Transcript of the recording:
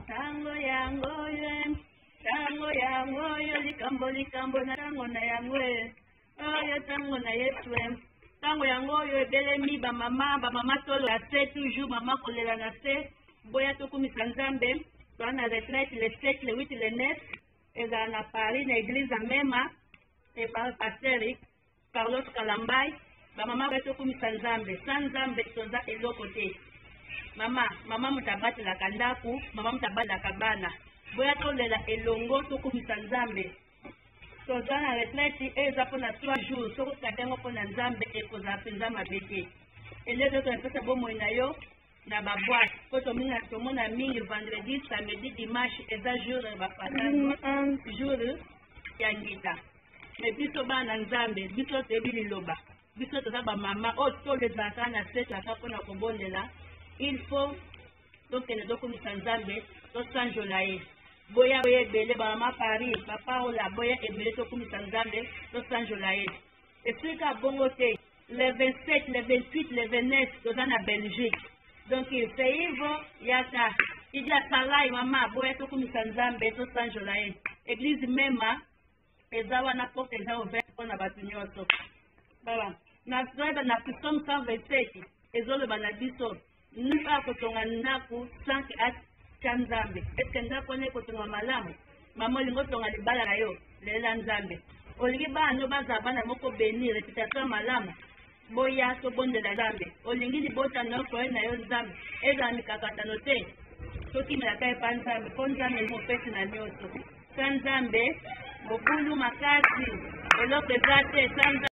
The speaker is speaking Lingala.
Tango yango yo likambo na tango na yango oyo tango na yesu tango yango yo ebelemi bamama tolo na se toujours mama kolela na se boya tokumisa nzambe toa na retraite le 7 le 8 le 9 ezala na Paris na église amema par pasteur Carlos Kalambai bamama boya tokumisa nzambe sa nzambe toza eloko te mama mutabatelaka ndaku mama mutabatelaka bana boya tolela elongo tokumisa nzambe toza na retraite eza mpona 3 jours tokokata yango mpona nzambe ekozala mpenza mabe te eloko tonapesa bomoi na yo na baboite mpo tomona mingi vendredi samedi dimanche eza jour bapatano jour ya ngita me biso bana nzambe biso toyebi liloba biso toza bamama oyo tolezalaka na setaka mpona kobondela il faut tokende tokumisa nzambe tosanjola ye boya ebele bamama Paris papa ola boya ebele tokumisa nzambe tosanjola ye esika bongo te le 27 le 28 le 29 toza na Belgique donc c'est Ivo yaka ija salai mama boya tokumisa nzambe tosanjola ye église mema eza wana porte eza ouverte mpona bato nyonso baba na psaume 127 ezoloba na biso nuka kotonga ndaku 5 atya nzambe eske ndako wana ekotonga malamu mama olingi otonga libala na yo lelela nzambe olingi bana no bazala bana moko beni reputation malamu boya tobondela nzambe olingi libota noko na yo nzambe ezala mikakatano te tokimelaka epa nzambe mpo nzambe mopesi na nyonso sa nzambe mobulu makasi eloko eza te sa nzambe